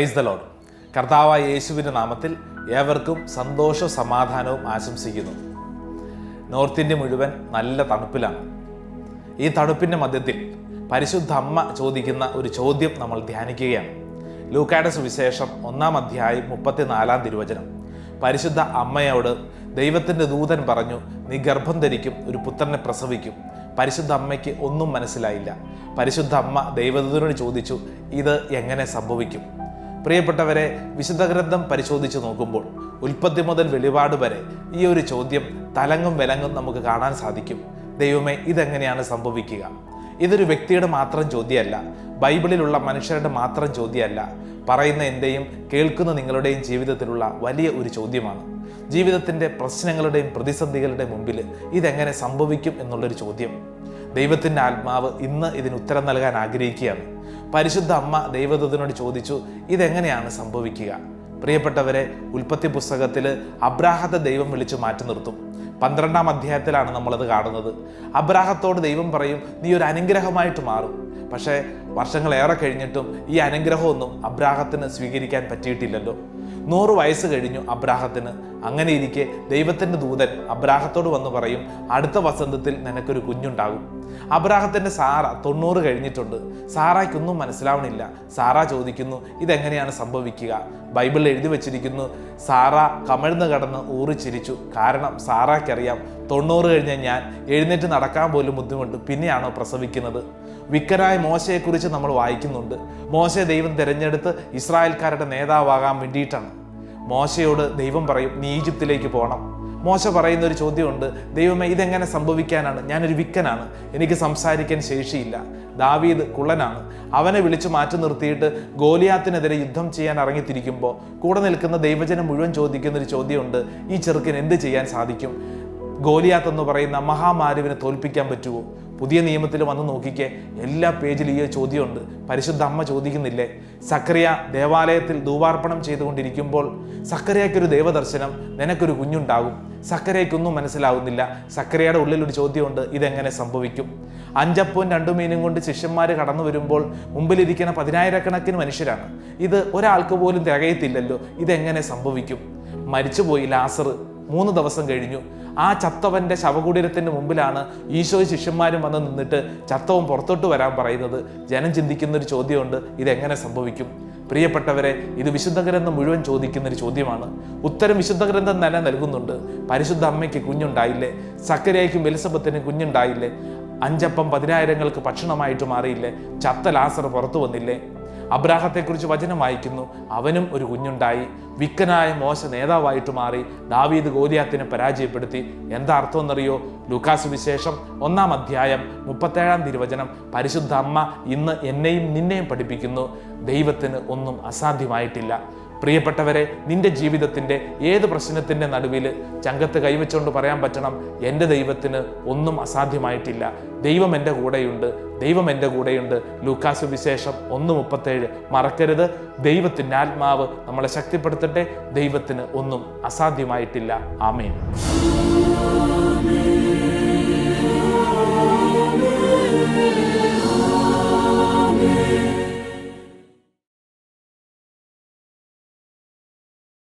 Praise the Lord. കർത്താവായ യേശുവിൻ്റെ നാമത്തിൽ ഏവർക്കും സന്തോഷവും സമാധാനവും ആശംസിക്കുന്നു. നോർത്ത് ഇന്ത്യ മുഴുവൻ നല്ല തണുപ്പിലാണ്. ഈ തണുപ്പിൻ്റെ മധ്യത്തിൽ പരിശുദ്ധ അമ്മ ചോദിക്കുന്ന ഒരു ചോദ്യം നമ്മൾ ധ്യാനിക്കുകയാണ്. ലൂക്കായുടെ സുവിശേഷം 1-ാം അധ്യായം 34-ാം തിരുവചനം. പരിശുദ്ധ അമ്മയോട് ദൈവത്തിൻ്റെ ദൂതൻ പറഞ്ഞു, നീ ഗർഭം ധരിക്കും, ഒരു പുത്രനെ പ്രസവിക്കും. പരിശുദ്ധ അമ്മയ്ക്ക് ഒന്നും മനസ്സിലായില്ല. പരിശുദ്ധ അമ്മ ദൈവദൂതനോട് ചോദിച്ചു, ഇത് എങ്ങനെ സംഭവിക്കും? പ്രിയപ്പെട്ടവരെ, വിശുദ്ധ ഗ്രന്ഥം പരിശോധിച്ച് നോക്കുമ്പോൾ ഉൽപ്പത്തി മുതൽ വെളിപാട് വരെ ഈ ഒരു ചോദ്യം തലങ്ങും വിലങ്ങും നമുക്ക് കാണാൻ സാധിക്കും. ദൈവമേ, ഇതെങ്ങനെയാണ് സംഭവിക്കുക? ഇതൊരു വ്യക്തിയുടെ മാത്രം ചോദ്യമല്ല, ബൈബിളിലുള്ള മനുഷ്യരുടെ മാത്രം ചോദ്യമല്ല, പറയുന്ന എൻ്റെയും കേൾക്കുന്ന നിങ്ങളുടെയും ജീവിതത്തിലുള്ള വലിയ ഒരു ചോദ്യമാണ്. ജീവിതത്തിൻ്റെ പ്രശ്നങ്ങളുടെയും പ്രതിസന്ധികളുടെയും മുമ്പിൽ ഇതെങ്ങനെ സംഭവിക്കും എന്നുള്ളൊരു ചോദ്യം. ദൈവത്തിൻ്റെ ആത്മാവ് ഇന്ന് ഇതിന് ഉത്തരം നൽകാൻ ആഗ്രഹിക്കുകയാണ്. പരിശുദ്ധ അമ്മ ദൈവദൂതനോട് ചോദിച്ചു, ഇതെങ്ങനെയാണ് സംഭവിക്കുക? പ്രിയപ്പെട്ടവരെ, ഉൽപ്പത്തി പുസ്തകത്തിൽ അബ്രാഹത്തെ ദൈവം വിളിച്ചു മാറ്റി നിർത്തും. 12-ാം അധ്യായത്തിലാണ് നമ്മളത് കാണുന്നത്. അബ്രാഹത്തോട് ദൈവം പറയും, നീ ഒരു അനുഗ്രഹമായിട്ട് മാറും. പക്ഷേ വർഷങ്ങളേറെ കഴിഞ്ഞിട്ടും ഈ അനുഗ്രഹമൊന്നും അബ്രാഹത്തിന് സ്വീകരിക്കാൻ പറ്റിയിട്ടില്ലല്ലോ. 100 വയസ്സ് കഴിഞ്ഞു അബ്രാഹത്തിന്. അങ്ങനെ ഇരിക്കെ ദൈവത്തിൻ്റെ ദൂതൻ അബ്രാഹത്തോട് വന്ന് പറയും, അടുത്ത വസന്തത്തിൽ നിനക്കൊരു കുഞ്ഞുണ്ടാകും. അബ്രാഹത്തിൻ്റെ സാറ 90 കഴിഞ്ഞിട്ടുണ്ട്. സാറായ്ക്കൊന്നും മനസ്സിലാവണില്ല. സാറ ചോദിക്കുന്നു, ഇതെങ്ങനെയാണ് സംഭവിക്കുക? ബൈബിളിൽ എഴുതി വച്ചിരിക്കുന്നു, സാറ കമഴ്ന്ന് കടന്ന് ഊറിച്ചിരിച്ചു. കാരണം സാറായ്ക്കറിയാം, 90 കഴിഞ്ഞ ഞാൻ എഴുന്നേറ്റ് നടക്കാൻ പോലും ബുദ്ധിമുട്ട്, പിന്നെയാണോ പ്രസവിക്കുന്നത്? വിക്കനായ മോശയെക്കുറിച്ച് നമ്മൾ വായിക്കുന്നുണ്ട്. മോശയെ ദൈവം തിരഞ്ഞെടുത്ത് ഇസ്രായേൽക്കാരുടെ നേതാവാകാൻ വേണ്ടിയിട്ടാണ്. മോശയോട് ദൈവം പറയും, നീ ഈജിപ്തിലേക്ക് പോകണം. മോശ പറയുന്ന ഒരു ചോദ്യമുണ്ട്, ദൈവമേ, ഇതെങ്ങനെ സംഭവിക്കാനാണ്? ഞാനൊരു വിക്കനാണ്, എനിക്ക് സംസാരിക്കാൻ ശേഷിയില്ല. ദാവീദ് കുള്ളനാണ്. അവനെ വിളിച്ചു മാറ്റി നിർത്തിയിട്ട് ഗോലിയാത്തിനെതിരെ യുദ്ധം ചെയ്യാൻ ഇറങ്ങിത്തിരിക്കുമ്പോൾ കൂടെ നിൽക്കുന്ന ദൈവജനം മുഴുവൻ ചോദിക്കുന്നൊരു ചോദ്യമുണ്ട്, ഈ ചെറുക്കന് എന്ത് ചെയ്യാൻ സാധിക്കും? ഗോലിയാത്ത് എന്ന് പറയുന്ന മഹാമാരുവിനെ തോൽപ്പിക്കാൻ പറ്റുമോ? പുതിയ നിയമത്തിൽ വന്ന് നോക്കിക്കേ, എല്ലാ പേജിലും ഈ ചോദ്യമുണ്ട്. പരിശുദ്ധ അമ്മ ചോദിക്കുന്നില്ലേ? സക്കറിയ ദേവാലയത്തിൽ ധൂപാർപ്പണം ചെയ്തുകൊണ്ടിരിക്കുമ്പോൾ സക്കറിയയ്ക്കൊരു ദൈവദർശനം, നിനക്കൊരു കുഞ്ഞുണ്ടാകും. സക്കറിയയ്ക്കൊന്നും മനസ്സിലാവുന്നില്ല. സക്കറിയയുടെ ഉള്ളിലൊരു ചോദ്യമുണ്ട്, ഇതെങ്ങനെ സംഭവിക്കും? 5 അപ്പവും 2 മീനും കൊണ്ട് ശിഷ്യന്മാർ കടന്നു വരുമ്പോൾ മുമ്പിലിരിക്കുന്ന 10,000-കണക്കിന് മനുഷ്യരാണ്. ഇത് ഒരാൾക്ക് പോലും തികയത്തില്ലല്ലോ. ഇതെങ്ങനെ സംഭവിക്കും? മരിച്ചുപോയി ലാസർ, 3 ദിവസം കഴിഞ്ഞു. ആ ചത്തവൻ്റെ ശവകുടീരത്തിൻ്റെ മുമ്പിലാണ് ഈശോ ശിഷ്യന്മാരും വന്ന് നിന്നിട്ട് ചത്തവൻ പുറത്തോട്ട് വരാൻ പറയുന്നത്. ജനം ചിന്തിക്കുന്നൊരു ചോദ്യമുണ്ട്, ഇതെങ്ങനെ സംഭവിക്കും? പ്രിയപ്പെട്ടവരെ, ഇത് വിശുദ്ധ ഗ്രന്ഥം മുഴുവൻ ചോദിക്കുന്നൊരു ചോദ്യമാണ്. ഉത്തരം വിശുദ്ധ ഗ്രന്ഥം തന്നെ നൽകുന്നുണ്ട്. പരിശുദ്ധ അമ്മയ്ക്ക് കുഞ്ഞുണ്ടായില്ലേ? സക്കറിയയ്ക്കും എലിസബത്തിനും കുഞ്ഞുണ്ടായില്ലേ? 5 അപ്പം 10,000-ങ്ങൾക്ക് ഭക്ഷണമായിട്ട് മാറിയില്ലേ? ചത്ത ലാസർ പുറത്തു വന്നില്ലേ? അബ്രാഹത്തെക്കുറിച്ച് വചനം വായിക്കുന്നു, അവനും ഒരു കുഞ്ഞുണ്ടായി. വിക്കനായ മോശ നേതാവായിട്ട് മാറി. ദാവീദ് ഗോലിയാത്തിനെ പരാജയപ്പെടുത്തി. എന്താ അർത്ഥം എന്നറിയോ? ലൂക്കാസ് വിശേഷം 1-ാം അധ്യായം 37-ാം തിരുവചനം. പരിശുദ്ധ അമ്മ ഇന്ന് എന്നെയും നിന്നെയും പഠിപ്പിക്കുന്നു, ദൈവത്തിന് ഒന്നും അസാധ്യമായിട്ടില്ല. പ്രിയപ്പെട്ടവരെ, നിന്റെ ജീവിതത്തിൻ്റെ ഏത് പ്രശ്നത്തിൻ്റെ നടുവിൽ ചങ്കത്ത് കൈവച്ചുകൊണ്ട് പറയാൻ പറ്റണം, എൻ്റെ ദൈവത്തിന് ഒന്നും അസാധ്യമായിട്ടില്ല. ദൈവം എൻ്റെ കൂടെയുണ്ട്, ദൈവം എൻ്റെ കൂടെയുണ്ട്. ലൂക്കാസ് വിശേഷം 1:37 മറക്കരുത്. ദൈവത്തിൻ്റെ ആത്മാവ് നമ്മളെ ശക്തിപ്പെടുത്തട്ടെ. ദൈവത്തിന് ഒന്നും അസാധ്യമായിട്ടില്ല. ആമേൻ.